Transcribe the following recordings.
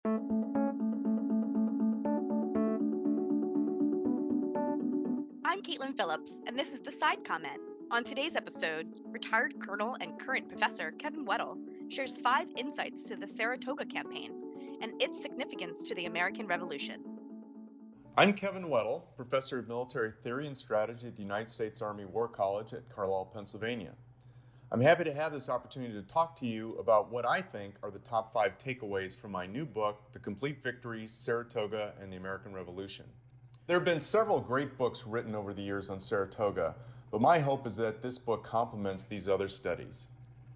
I'm Caitlin Phillips, and this is the Side Comment. On today's episode, retired Colonel and current Professor Kevin Weddle shares 5 insights to the Saratoga campaign and its significance to the American Revolution. I'm Kevin Weddle, Professor of Military Theory and Strategy at the United States Army War College at Carlisle, Pennsylvania. I'm happy to have this opportunity to talk to you about what I think are the top 5 takeaways from my new book, The Complete Victory, Saratoga and the American Revolution. There have been several great books written over the years on Saratoga, but my hope is that this book complements these other studies.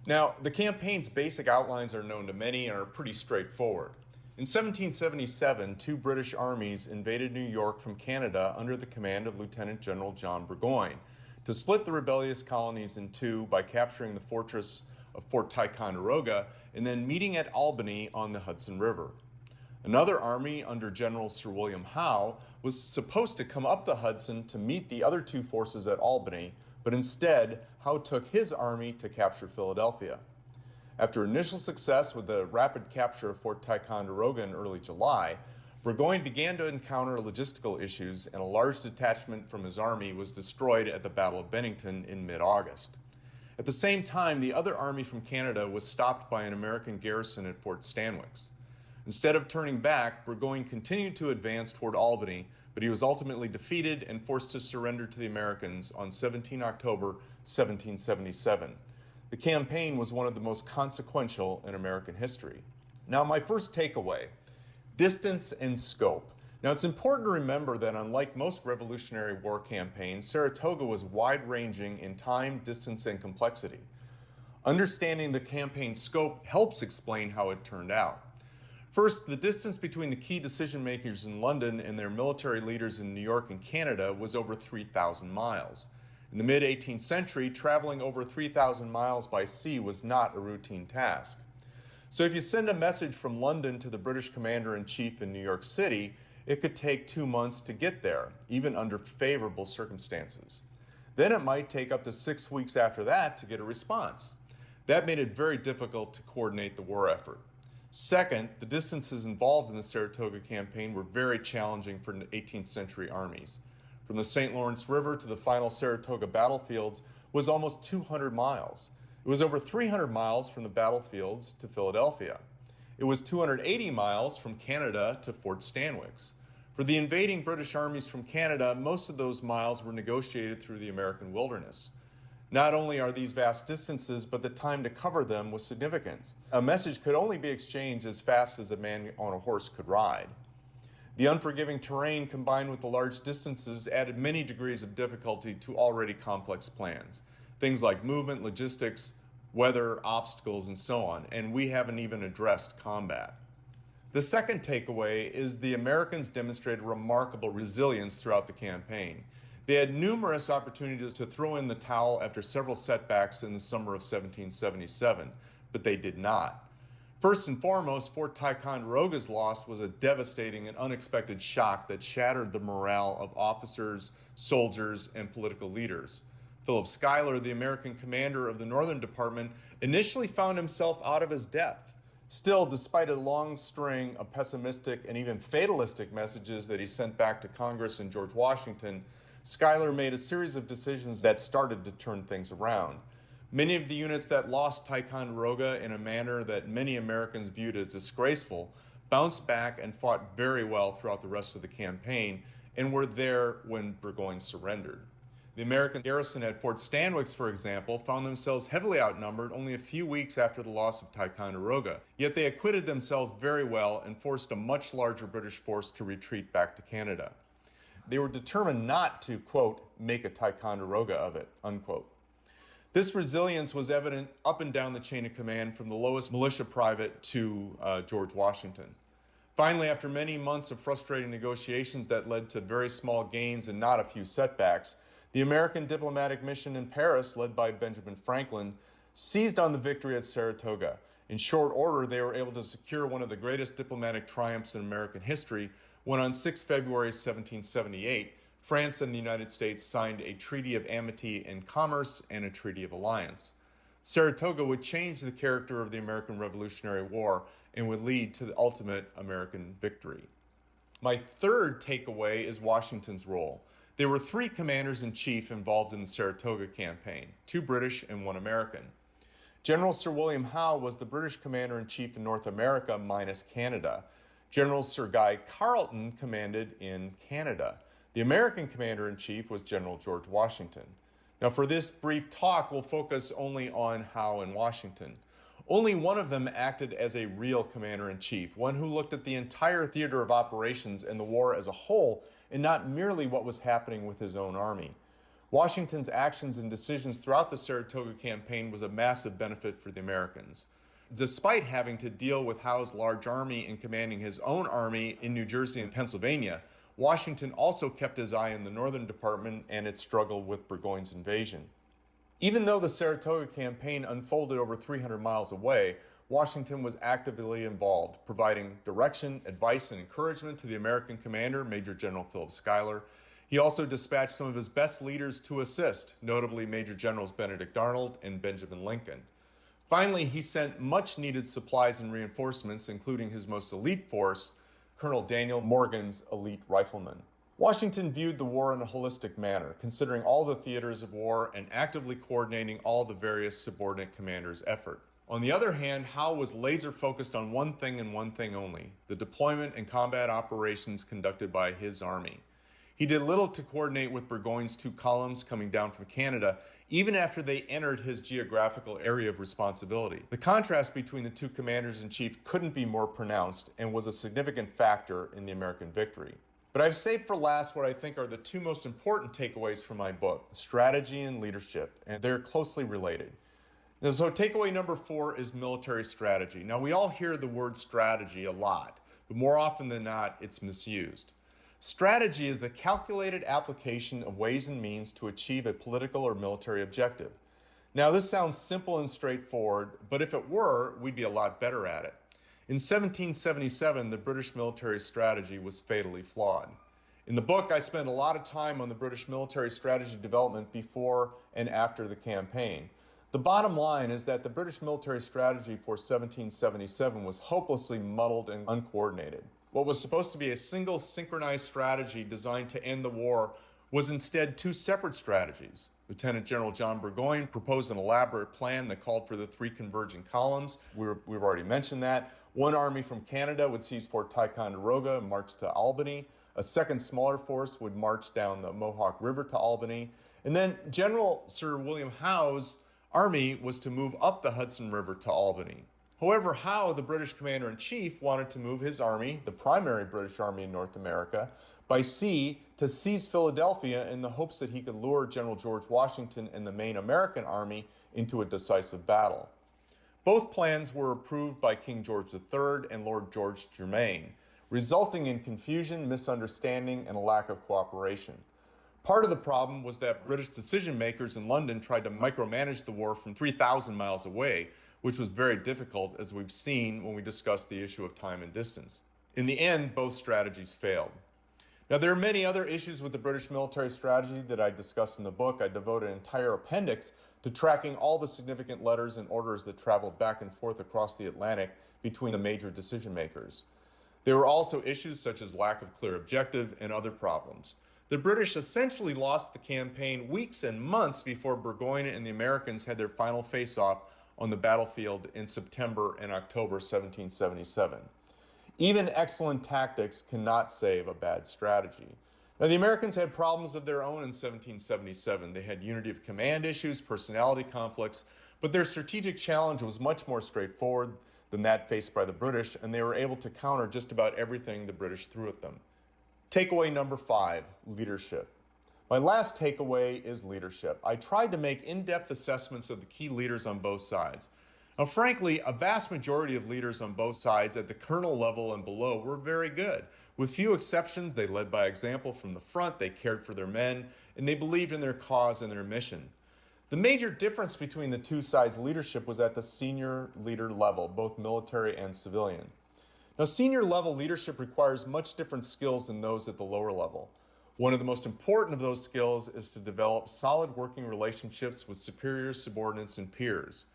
Now, the campaign's basic outlines are known to many and are pretty straightforward. In 1777, 2 British armies invaded New York from Canada under the command of Lieutenant General John Burgoyne to split the rebellious colonies in two by capturing the fortress of Fort Ticonderoga and then meeting at Albany on the Hudson River. Another army under General Sir William Howe was supposed to come up the Hudson to meet the other 2 forces at Albany, but instead, Howe took his army to capture Philadelphia. After initial success with the rapid capture of Fort Ticonderoga in early July, Burgoyne began to encounter logistical issues, and a large detachment from his army was destroyed at the Battle of Bennington in mid-August. At the same time, the other army from Canada was stopped by an American garrison at Fort Stanwix. Instead of turning back, Burgoyne continued to advance toward Albany, but he was ultimately defeated and forced to surrender to the Americans on 17 October 1777. The campaign was one of the most consequential in American history. Now, my first takeaway, distance and scope. Now, it's important to remember that unlike most Revolutionary War campaigns, Saratoga was wide-ranging in time, distance, and complexity. Understanding the campaign's scope helps explain how it turned out. First, the distance between the key decision makers in London and their military leaders in New York and Canada was over 3,000 miles. In the mid-18th century, traveling over 3,000 miles by sea was not a routine task. So if you send a message from London to the British commander-in-chief in New York City, it could take 2 months to get there, even under favorable circumstances. Then it might take up to 6 weeks after that to get a response. That made it very difficult to coordinate the war effort. Second, the distances involved in the Saratoga campaign were very challenging for 18th century armies. From the St. Lawrence River to the final Saratoga battlefields was almost 200 miles. It was over 300 miles from the battlefields to Philadelphia. It was 280 miles from Canada to Fort Stanwix. For the invading British armies from Canada, most of those miles were negotiated through the American wilderness. Not only are these vast distances, but the time to cover them was significant. A message could only be exchanged as fast as a man on a horse could ride. The unforgiving terrain combined with the large distances added many degrees of difficulty to already complex plans. Things like movement, logistics, weather, obstacles, and so on, and we haven't even addressed combat. The second takeaway is the Americans demonstrated remarkable resilience throughout the campaign. They had numerous opportunities to throw in the towel after several setbacks in the summer of 1777, but they did not. First and foremost, Fort Ticonderoga's loss was a devastating and unexpected shock that shattered the morale of officers, soldiers, and political leaders. Philip Schuyler, the American commander of the Northern Department, initially found himself out of his depth. Still, despite a long string of pessimistic and even fatalistic messages that he sent back to Congress and George Washington, Schuyler made a series of decisions that started to turn things around. Many of the units that lost Ticonderoga in a manner that many Americans viewed as disgraceful bounced back and fought very well throughout the rest of the campaign and were there when Burgoyne surrendered. The American garrison at Fort Stanwix, for example, found themselves heavily outnumbered only a few weeks after the loss of Ticonderoga, yet they acquitted themselves very well and forced a much larger British force to retreat back to Canada. They were determined not to, quote, make a Ticonderoga of it, unquote. This resilience was evident up and down the chain of command from the lowest militia private to George Washington. Finally, after many months of frustrating negotiations that led to very small gains and not a few setbacks, the American diplomatic mission in Paris, led by Benjamin Franklin, seized on the victory at Saratoga. In short order, they were able to secure one of the greatest diplomatic triumphs in American history when on 6 February 1778, France and the United States signed a treaty of amity and commerce and a treaty of alliance. Saratoga would change the character of the American Revolutionary War and would lead to the ultimate American victory. My third takeaway is Washington's role. There were 3 commanders-in-chief involved in the Saratoga campaign, 2 British and 1 American. General Sir William Howe was the British commander-in-chief in North America minus Canada. General Sir Guy Carleton commanded in Canada. The American commander-in-chief was General George Washington. Now for this brief talk, we'll focus only on Howe and Washington. Only one of them acted as a real commander-in-chief, one who looked at the entire theater of operations and the war as a whole, and not merely what was happening with his own army. Washington's actions and decisions throughout the Saratoga campaign was a massive benefit for the Americans. Despite having to deal with Howe's large army and commanding his own army in New Jersey and Pennsylvania, Washington also kept his eye on the Northern Department and its struggle with Burgoyne's invasion. Even though the Saratoga campaign unfolded over 300 miles away, Washington was actively involved, providing direction, advice, and encouragement to the American commander, Major General Phillips Schuyler. He also dispatched some of his best leaders to assist, notably Major Generals Benedict Arnold and Benjamin Lincoln. Finally, he sent much-needed supplies and reinforcements, including his most elite force, Colonel Daniel Morgan's elite riflemen. Washington viewed the war in a holistic manner, considering all the theaters of war and actively coordinating all the various subordinate commanders' effort. On the other hand, Howe was laser-focused on one thing and one thing only: the deployment and combat operations conducted by his army. He did little to coordinate with Burgoyne's 2 columns coming down from Canada, even after they entered his geographical area of responsibility. The contrast between the 2 commanders-in-chief couldn't be more pronounced and was a significant factor in the American victory. But I've saved for last what I think are the 2 most important takeaways from my book: strategy and leadership, and they're closely related. And so takeaway number 4 is military strategy. Now, we all hear the word strategy a lot, but more often than not, it's misused. Strategy is the calculated application of ways and means to achieve a political or military objective. Now, this sounds simple and straightforward, but if it were, we'd be a lot better at it. In 1777, the British military strategy was fatally flawed. In the book, I spend a lot of time on the British military strategy development before and after the campaign. The bottom line is that the British military strategy for 1777 was hopelessly muddled and uncoordinated. What was supposed to be a single synchronized strategy designed to end the war was instead 2 separate strategies. Lieutenant General John Burgoyne proposed an elaborate plan that called for the 3 converging columns. We've already mentioned that. One army from Canada would seize Fort Ticonderoga and march to Albany. A second smaller force would march down the Mohawk River to Albany. And then General Sir William Howe's army was to move up the Hudson River to Albany. However, Howe, the British commander-in-chief, wanted to move his army, the primary British army in North America, by sea to seize Philadelphia in the hopes that he could lure General George Washington and the main American army into a decisive battle. Both plans were approved by King George III and Lord George Germain, resulting in confusion, misunderstanding, and a lack of cooperation. Part of the problem was that British decision-makers in London tried to micromanage the war from 3,000 miles away, which was very difficult, as we've seen when we discussed the issue of time and distance. In the end, both strategies failed. Now, there are many other issues with the British military strategy that I discuss in the book. I devote an entire appendix to tracking all the significant letters and orders that traveled back and forth across the Atlantic between the major decision-makers. There were also issues such as lack of clear objective and other problems. The British essentially lost the campaign weeks and months before Burgoyne and the Americans had their final face-off on the battlefield in September and October 1777. Even excellent tactics cannot save a bad strategy. Now, the Americans had problems of their own in 1777. They had unity of command issues, personality conflicts, but their strategic challenge was much more straightforward than that faced by the British, and they were able to counter just about everything the British threw at them. Takeaway number 5, leadership. My last takeaway is leadership. I tried to make in-depth assessments of the key leaders on both sides. Now, frankly, a vast majority of leaders on both sides at the colonel level and below were very good. With few exceptions, they led by example from the front, they cared for their men, and they believed in their cause and their mission. The major difference between the 2 sides' leadership was at the senior leader level, both military and civilian. Now, senior level leadership requires much different skills than those at the lower level. One of the most important of those skills is to develop solid working relationships with superiors, subordinates, and peers.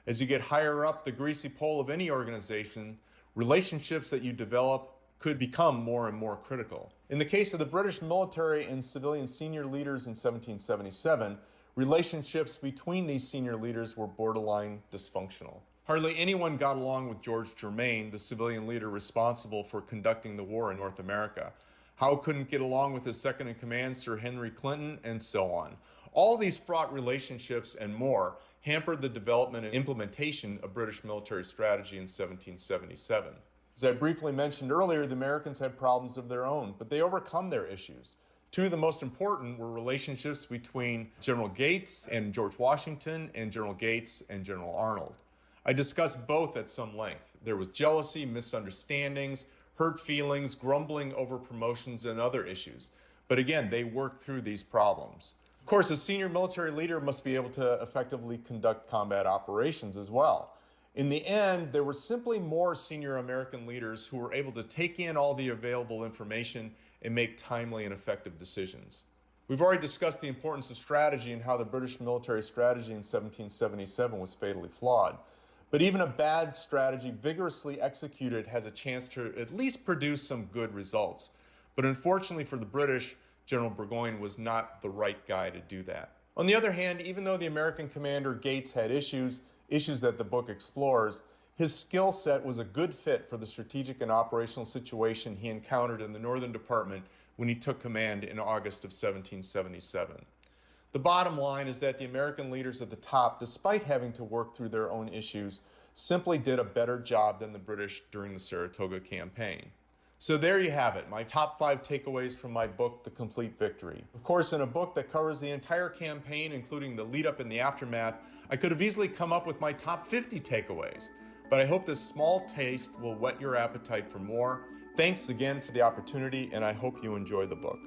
As you get higher up the greasy pole of any organization, relationships that you develop could become more and more critical. In the case of the British military and civilian senior leaders in 1777, relationships between these senior leaders were borderline dysfunctional. Hardly anyone got along with George Germain, the civilian leader responsible for conducting the war in North America. Howe couldn't get along with his second-in-command, Sir Henry Clinton, and so on. All these fraught relationships and more hampered the development and implementation of British military strategy in 1777. As I briefly mentioned earlier, the Americans had problems of their own, but they overcome their issues. Two of the most important were relationships between General Gates and George Washington and General Gates and General Arnold. I discussed both at some length. There was jealousy, misunderstandings, hurt feelings, grumbling over promotions, and other issues. But again, they worked through these problems. Of course, a senior military leader must be able to effectively conduct combat operations as well. In the end, there were simply more senior American leaders who were able to take in all the available information and make timely and effective decisions. We've already discussed the importance of strategy and how the British military strategy in 1777 was fatally flawed. But even a bad strategy vigorously executed has a chance to at least produce some good results. But unfortunately for the British, General Burgoyne was not the right guy to do that. On the other hand, even though the American commander Gates had issues that the book explores, his skill set was a good fit for the strategic and operational situation he encountered in the Northern Department when he took command in August of 1777. The bottom line is that the American leaders at the top, despite having to work through their own issues, simply did a better job than the British during the Saratoga campaign. So there you have it, my top 5 takeaways from my book, The Complete Victory. Of course, in a book that covers the entire campaign, including the lead-up and the aftermath, I could have easily come up with my top 50 takeaways. But I hope this small taste will whet your appetite for more. Thanks again for the opportunity, and I hope you enjoy the book.